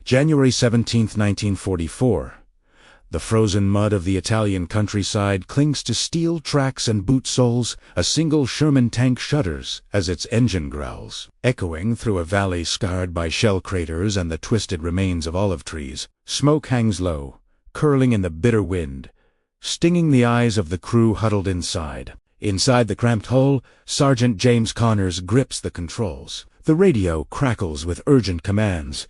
January 17, 1944. The frozen mud of the Italian countryside clings to steel tracks and boot soles. A single Sherman tank shudders as its engine growls. Echoing through a valley scarred by shell craters and the twisted remains of olive trees, smoke hangs low, curling in the bitter wind, stinging the eyes of the crew huddled inside. Inside the cramped hull, Sergeant James Connors grips the controls. The radio crackles with urgent commands,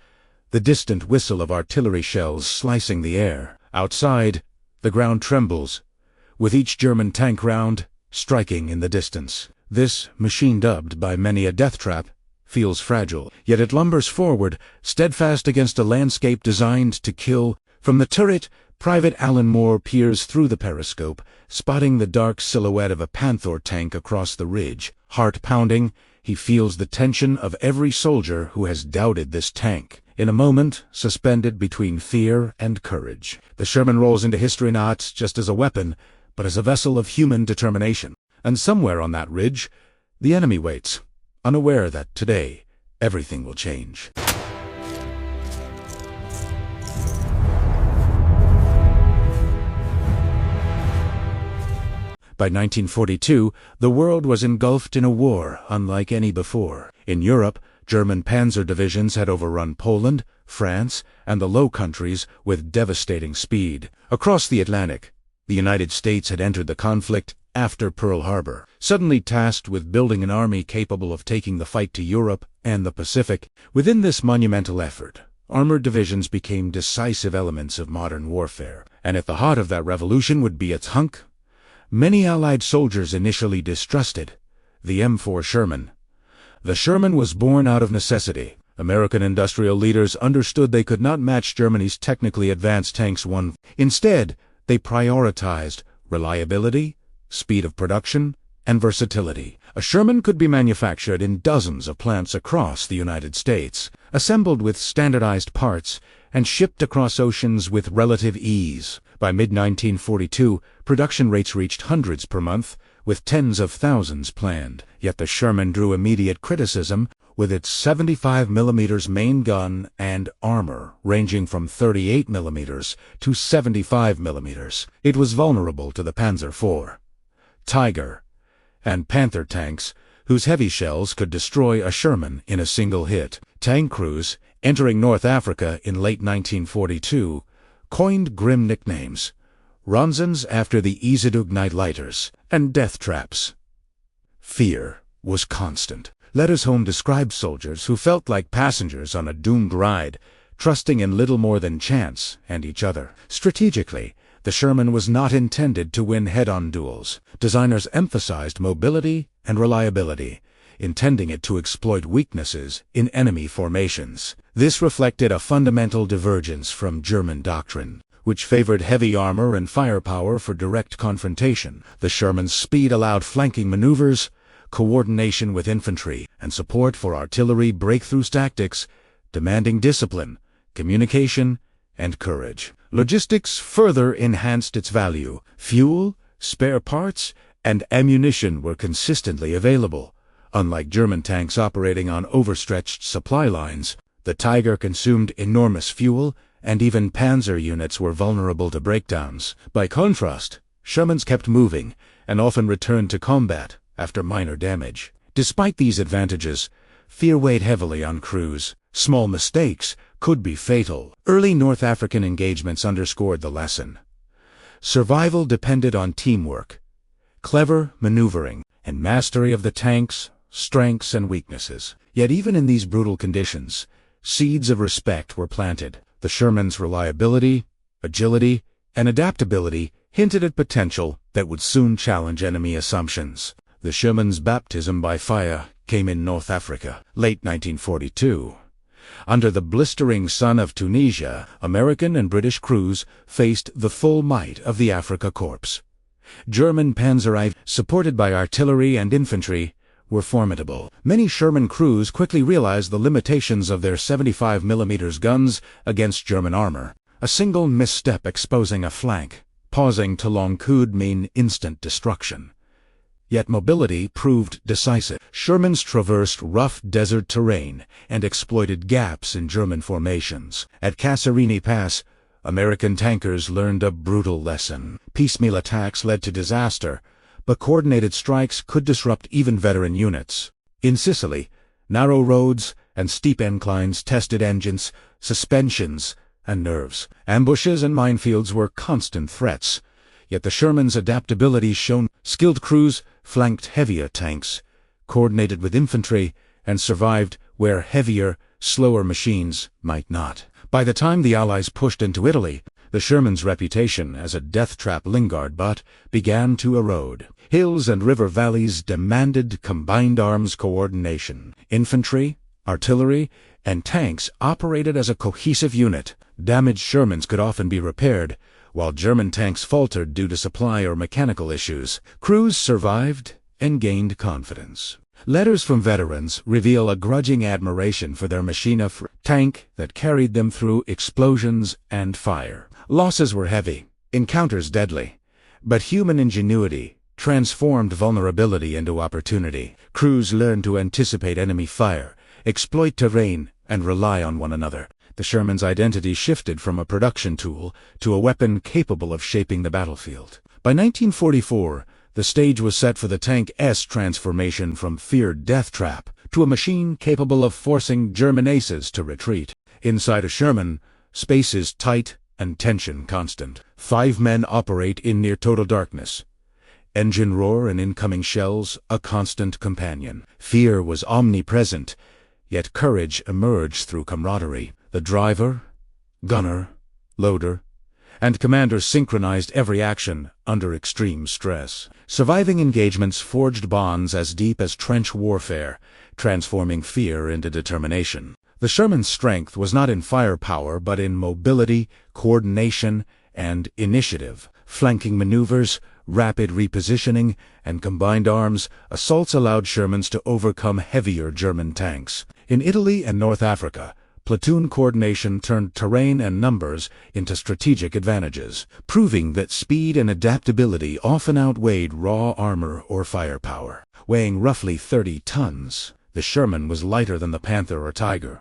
the distant whistle of artillery shells slicing the air. Outside, the ground trembles, with each German tank round striking in the distance. This, machine dubbed by many a death trap, feels fragile, yet it lumbers forward, steadfast against a landscape designed to kill. From the turret, Private Alan Moore peers through the periscope, spotting the dark silhouette of a Panther tank across the ridge. Heart pounding, he feels the tension of every soldier who has doubted this tank. In a moment, suspended between fear and courage, the Sherman rolls into history not just as a weapon, but as a vessel of human determination. And somewhere on that ridge, the enemy waits, unaware that today, everything will change. By 1942, the world was engulfed in a war unlike any before. In Europe, German Panzer divisions had overrun Poland, France, and the Low Countries with devastating speed. Across the Atlantic, the United States had entered the conflict after Pearl Harbor, suddenly tasked with building an army capable of taking the fight to Europe and the Pacific. Within this monumental effort, armored divisions became decisive elements of modern warfare, and at the heart of that revolution would be its hunk many Allied soldiers initially distrusted: the M4 Sherman. The Sherman was born out of necessity. American industrial leaders understood they could not match Germany's technically advanced tanks. Instead, they prioritized reliability, speed of production, and versatility. A Sherman could be manufactured in dozens of plants across the United States, assembled with standardized parts, and shipped across oceans with relative ease. By mid-1942, production rates reached hundreds per month, with tens of thousands planned. Yet the Sherman drew immediate criticism, with its 75mm main gun and armor ranging from 38mm to 75mm. It was vulnerable to the Panzer IV, Tiger, and Panther tanks, whose heavy shells could destroy a Sherman in a single hit. Tank crews, entering North Africa in late 1942, coined grim nicknames: Ronsens after the Isidug lighters, and death traps. Fear was constant. Letters home described soldiers who felt like passengers on a doomed ride, trusting in little more than chance and each other. Strategically, the Sherman was not intended to win head-on duels. Designers emphasized mobility and reliability, intending it to exploit weaknesses in enemy formations. This reflected a fundamental divergence from German doctrine, which favored heavy armor and firepower for direct confrontation. The Sherman's speed allowed flanking maneuvers, coordination with infantry, and support for artillery breakthrough tactics, demanding discipline, communication, and courage. Logistics further enhanced its value. Fuel, spare parts, and ammunition were consistently available. Unlike German tanks operating on overstretched supply lines, the Tiger consumed enormous fuel, and even Panzer units were vulnerable to breakdowns. By contrast, Shermans kept moving and often returned to combat after minor damage. Despite these advantages, fear weighed heavily on crews. Small mistakes could be fatal. Early North African engagements underscored the lesson. Survival depended on teamwork, clever maneuvering, and mastery of the tank's strengths and weaknesses. Yet even in these brutal conditions, seeds of respect were planted. The Sherman's reliability, agility, and adaptability hinted at potential that would soon challenge enemy assumptions. The Sherman's baptism by fire came in North Africa, late 1942. Under the blistering sun of Tunisia, American and British crews faced the full might of the Afrika Korps. German Panzer IV, supported by artillery and infantry, were formidable. Many Sherman crews quickly realized the limitations of their 75mm guns against German armor. A single misstep exposing a flank, pausing too long could mean instant destruction. yet mobility proved decisive. Shermans traversed rough desert terrain and exploited gaps in German formations. At Kasserine Pass, American tankers learned a brutal lesson. Piecemeal attacks led to disaster, but coordinated strikes could disrupt even veteran units. In Sicily, narrow roads and steep inclines tested engines, suspensions, and nerves. Ambushes and minefields were constant threats, yet the Sherman's adaptability shone. Skilled crews flanked heavier tanks, coordinated with infantry, and survived where heavier, slower machines might not. By the time the Allies pushed into Italy, the Sherman's reputation as a death-trap Lingard butt began to erode. Hills and river valleys demanded combined arms coordination. Infantry, artillery, and tanks operated as a cohesive unit. Damaged Shermans could often be repaired, while German tanks faltered due to supply or mechanical issues. Crews survived and gained confidence. Letters from veterans reveal a grudging admiration for their Maschine tank that carried them through explosions and fire. Losses were heavy, encounters deadly, but human ingenuity transformed vulnerability into opportunity. Crews learned to anticipate enemy fire, exploit terrain, and rely on one another. The Sherman's identity shifted from a production tool to a weapon capable of shaping the battlefield. By 1944, the stage was set for the tank's transformation from feared death trap to a machine capable of forcing German aces to retreat. Inside a Sherman, space is tight and tension constant. 5 men operate in near total darkness. Engine roar and incoming shells a constant companion. Fear was omnipresent, yet courage emerged through camaraderie. The driver, gunner, loader, and commander synchronized every action under extreme stress. Surviving engagements forged bonds as deep as trench warfare, transforming fear into determination. The Sherman's strength was not in firepower but in mobility, coordination, and initiative. Flanking maneuvers, rapid repositioning, and combined arms, assaults allowed Shermans to overcome heavier German tanks. In Italy and North Africa, platoon coordination turned terrain and numbers into strategic advantages, proving that speed and adaptability often outweighed raw armor or firepower. Weighing roughly 30 tons, the Sherman was lighter than the Panther or Tiger.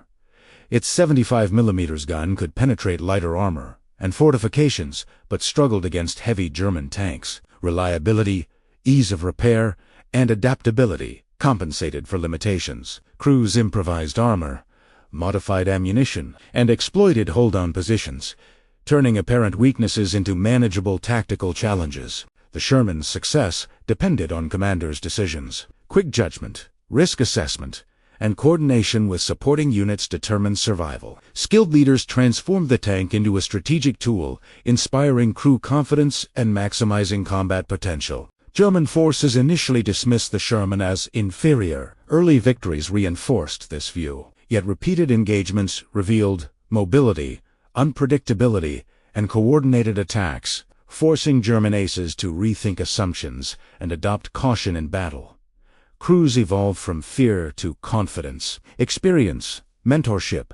Its 75mm gun could penetrate lighter armor and fortifications, but struggled against heavy German tanks. Reliability, ease of repair, and adaptability compensated for limitations. Crews improvised armor, modified ammunition, and exploited hold-on positions, turning apparent weaknesses into manageable tactical challenges. The Sherman's success depended on commanders' decisions. Quick judgment, risk assessment, and coordination with supporting units determined survival. Skilled leaders transformed the tank into a strategic tool, inspiring crew confidence and maximizing combat potential. German forces initially dismissed the Sherman as inferior. Early victories reinforced this view. Yet repeated engagements revealed mobility, unpredictability, and coordinated attacks, forcing German aces to rethink assumptions and adopt caution in battle. Crews evolved from fear to confidence. Experience, mentorship,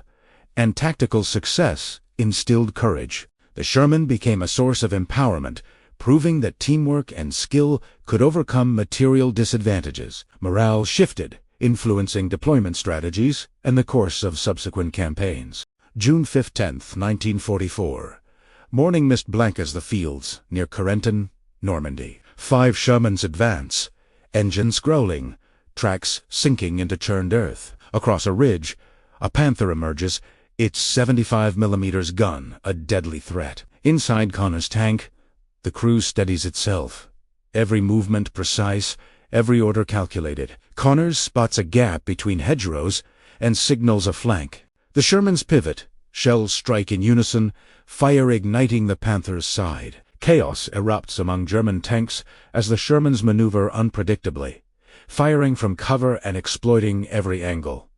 and tactical success instilled courage. The Sherman became a source of empowerment, proving that teamwork and skill could overcome material disadvantages. Morale shifted, influencing deployment strategies and the course of subsequent campaigns. June 5–10, 1944. Morning mist blankets the fields near Cramped, Normandy. 5 Shermans advance, engines growling, tracks sinking into churned earth. Across a ridge, a Panther emerges, its 75mm gun a deadly threat. Inside Connor's tank, the crew steadies itself. Every movement precise, every order calculated. Connors spots a gap between hedgerows and signals a flank. The Shermans pivot, shells strike in unison, fire igniting the Panther's side. Chaos erupts among German tanks as the Shermans maneuver unpredictably, firing from cover and exploiting every angle.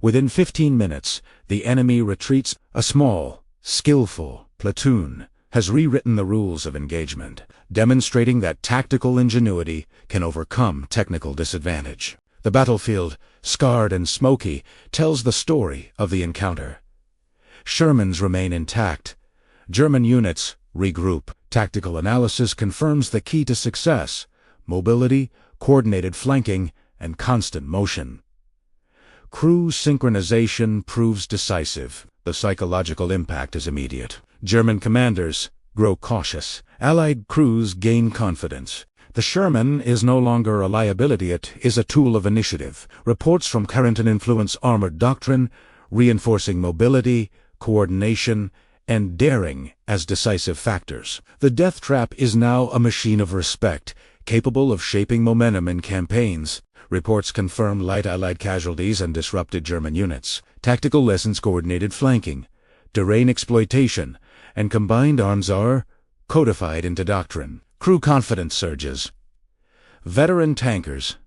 Within 15 minutes, the enemy retreats. A small, skillful platoon has rewritten the rules of engagement, demonstrating that tactical ingenuity can overcome technical disadvantage. The battlefield, scarred and smoky, tells the story of the encounter. Shermans remain intact. German units regroup. Tactical analysis confirms the key to success: mobility, coordinated flanking, and constant motion. Crew synchronization proves decisive. The psychological impact is immediate. German commanders grow cautious. Allied crews gain confidence. The Sherman is no longer a liability, it is a tool of initiative. Reports from current influence armored doctrine, reinforcing mobility, coordination, and daring as decisive factors. The death trap is now a machine of respect, capable of shaping momentum in campaigns. Reports confirm light Allied casualties and disrupted German units. Tactical lessons: coordinated flanking, terrain exploitation, and combined arms are codified into doctrine. Crew confidence surges. Veteran tankers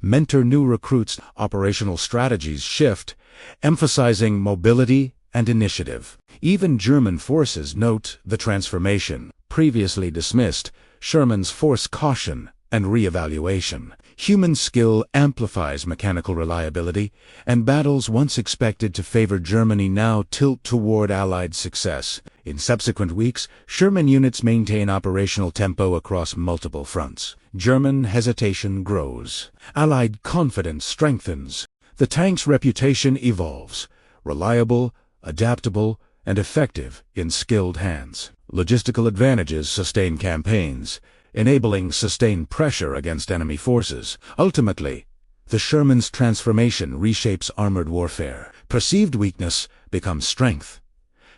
mentor new recruits. Operational strategies shift, emphasizing mobility and initiative. Even German forces note the transformation. Previously dismissed, Shermans force caution and re-evaluation. Human skill amplifies mechanical reliability, and battles once expected to favor Germany now tilt toward Allied success. In subsequent weeks, Sherman units maintain operational tempo across multiple fronts. German hesitation grows. Allied confidence strengthens. The tank's reputation evolves. Reliable, adaptable, and effective in skilled hands. Logistical advantages sustain campaigns, enabling sustained pressure against enemy forces. Ultimately, the Sherman's transformation reshapes armored warfare. Perceived weakness becomes strength.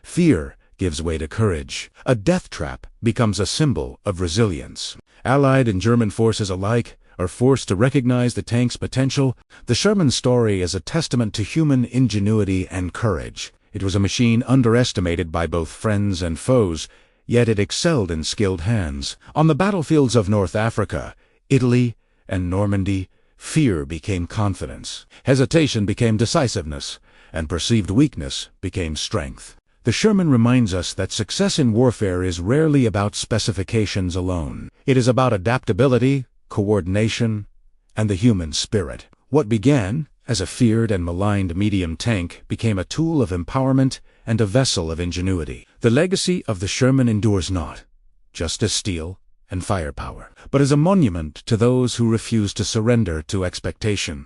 Fear gives way to courage. A death trap becomes a symbol of resilience. Allied and German forces alike are forced to recognize the tank's potential. The Sherman story is a testament to human ingenuity and courage. It was a machine underestimated by both friends and foes, yet it excelled in skilled hands. On the battlefields of North Africa, Italy, and Normandy, fear became confidence. Hesitation became decisiveness, and perceived weakness became strength. The Sherman reminds us that success in warfare is rarely about specifications alone. It is about adaptability, coordination, and the human spirit. What began as a feared and maligned medium tank became a tool of empowerment and a vessel of ingenuity. The legacy of the Sherman endures not just as steel and firepower, but as a monument to those who refuse to surrender to expectation.